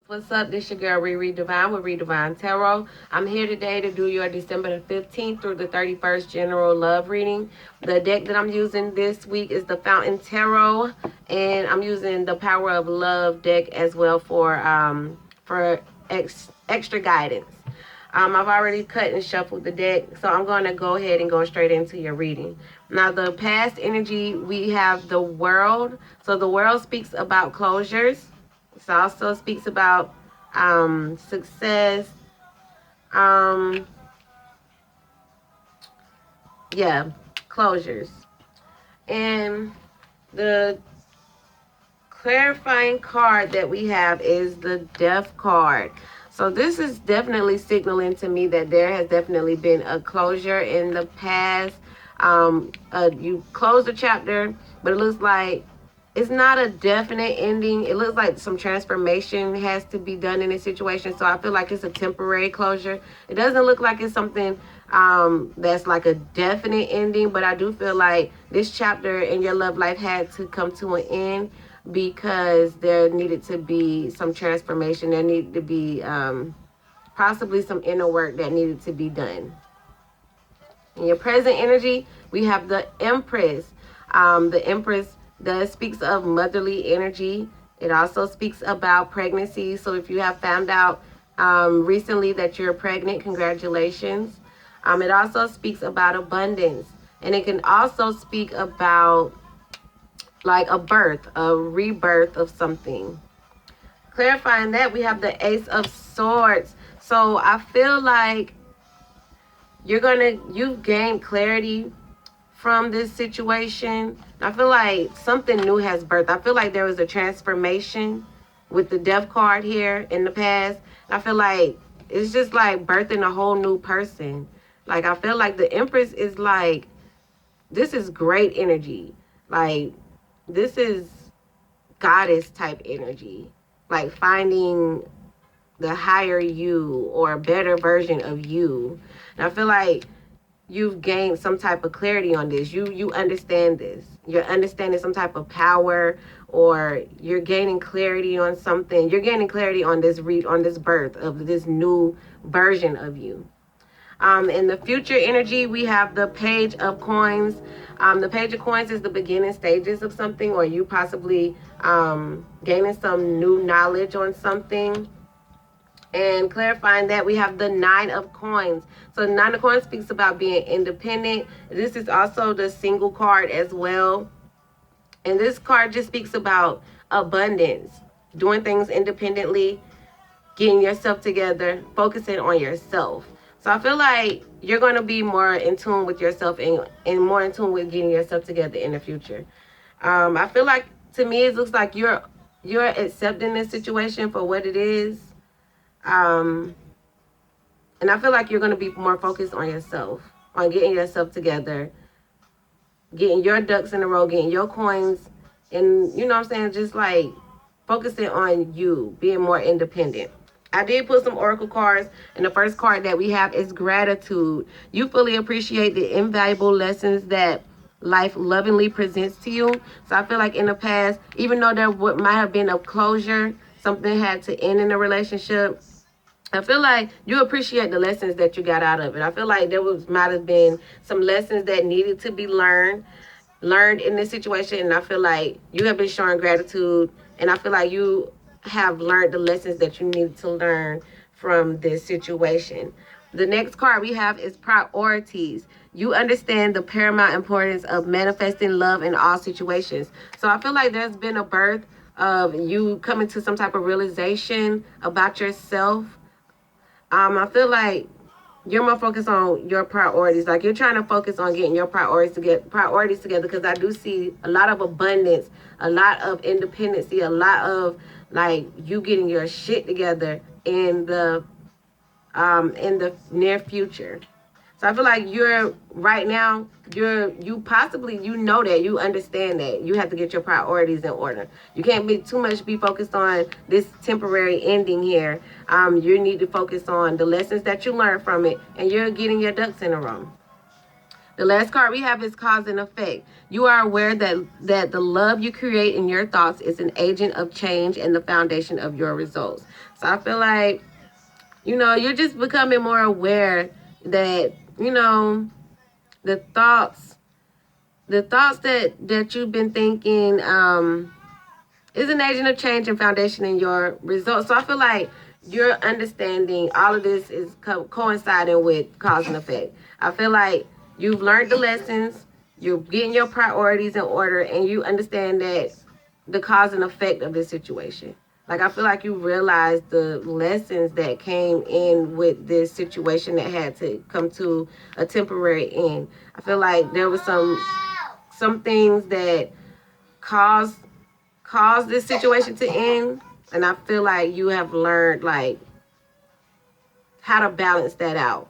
What's up? This your girl Riri Divine with Redivine Tarot. I'm here today to do your December the 15th through the 31st general love reading. The deck that I'm using this week is the Fountain Tarot, and I'm using the Power of Love deck as well for extra guidance. I've already cut and shuffled the deck, so I'm going to go ahead and go straight into your reading. Now, the past energy, we have the World. So the World speaks about closures. It also speaks about success. Um, yeah, closures. And the clarifying card that we have is the Death card. So this is definitely signaling to me that there has definitely been a closure in the past. You close the chapter, but it looks like it's not a definite ending. It looks like some transformation has to be done in this situation. So I feel like it's a temporary closure. It doesn't look like it's something that's like a definite ending, but I do feel like this chapter in your love life had to come to an end because there needed to be some transformation. There needed to be possibly some inner work that needed to be done. In your present energy, we have the Empress. The Empress does speaks of motherly energy. It also speaks about pregnancy. So if you have found out recently that you're pregnant, congratulations. It also speaks about abundance. And it can also speak about like a birth, a rebirth of something. Clarifying that, we have the Ace of Swords. So I feel like you've gained clarity from this situation. I feel like something new has birthed. I feel like there was a transformation with the Death card here in the past. I feel like it's just like birthing a whole new person. Like I feel like the Empress is like, this is great energy. Like this is goddess type energy. Like finding the higher you or a better version of you. And I feel like you've gained some type of clarity on this. You understand this. You're understanding some type of power, or you're gaining clarity on something. You're gaining clarity on this birth of this new version of you. In the future energy, we have the Page of Coins. The Page of Coins is the beginning stages of something, or you possibly gaining some new knowledge on something. And clarifying that, we have the Nine of Coins. So the Nine of Coins speaks about being independent. This is also the single card as well. And this card just speaks about abundance, doing things independently, getting yourself together, focusing on yourself. So I feel like you're going to be more in tune with yourself and more in tune with getting yourself together in the future. I feel like, to me, it looks like you're accepting this situation for what it is. And I feel like you're going to be more focused on yourself, on getting yourself together, getting your ducks in a row, getting your coins, and you know what I'm saying, just like focusing on you, being more independent. I did put some oracle cards, and the first card that we have is gratitude. You fully appreciate the invaluable lessons that life lovingly presents to you. So I feel like in the past, even though there might have been a closure, something had to end in a relationship, I feel like you appreciate the lessons that you got out of it. I feel like might have been some lessons that needed to be learned in this situation, and I feel like you have been showing gratitude, and I feel like you have learned the lessons that you need to learn from this situation. The next card we have is priorities. You understand the paramount importance of manifesting love in all situations. So I feel like there's been a birth of you coming to some type of realization about yourself. I feel like you're more focused on your priorities. Like you're trying to focus on getting your priorities together, because I do see a lot of abundance, a lot of independency, a lot of like you getting your shit together in the near future. So I feel like you're right now, you possibly, you know that, you understand that you have to get your priorities in order. You can't be focused on this temporary ending here. You need to focus on the lessons that you learned from it, and you're getting your ducks in a row. The last card we have is cause and effect. You are aware that the love you create in your thoughts is an agent of change and the foundation of your results. So I feel like, you know, you're just becoming more aware that, you know, the thoughts that you've been thinking is an agent of change and foundation in your results. So I feel like you're understanding all of this is coinciding with cause and effect. I feel like you've learned the lessons, you're getting your priorities in order, and you understand that the cause and effect of this situation. Like, I feel like you realize the lessons that came in with this situation that had to come to a temporary end. I feel like there was some things that caused this situation to end, and I feel like you have learned like how to balance that out.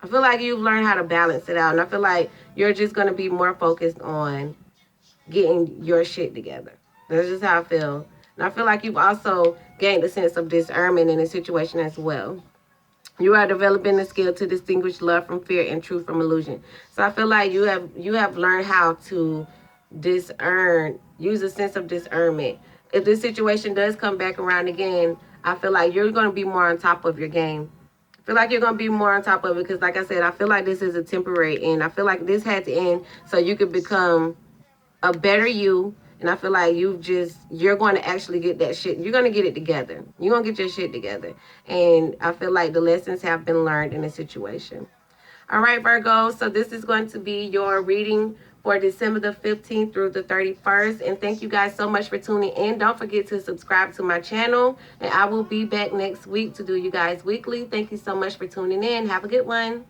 I feel like you've learned how to balance it out, and I feel like you're just going to be more focused on getting your shit together. That's just how I feel. And I feel like you've also gained a sense of discernment in the situation as well. You are developing the skill to distinguish love from fear and truth from illusion. So I feel like you have learned how to use a sense of discernment. If this situation does come back around again, I feel like you're going to be more on top of your game. I feel like you're going to be more on top of it because, like I said, I feel like this is a temporary end. I feel like this had to end so you could become a better you. And I feel like you're going to actually get that shit. You're going to get it together. You're going to get your shit together. And I feel like the lessons have been learned in the situation. All right, Virgo. So this is going to be your reading for December the 15th through the 31st. And thank you guys so much for tuning in. Don't forget to subscribe to my channel. And I will be back next week to do you guys weekly. Thank you so much for tuning in. Have a good one.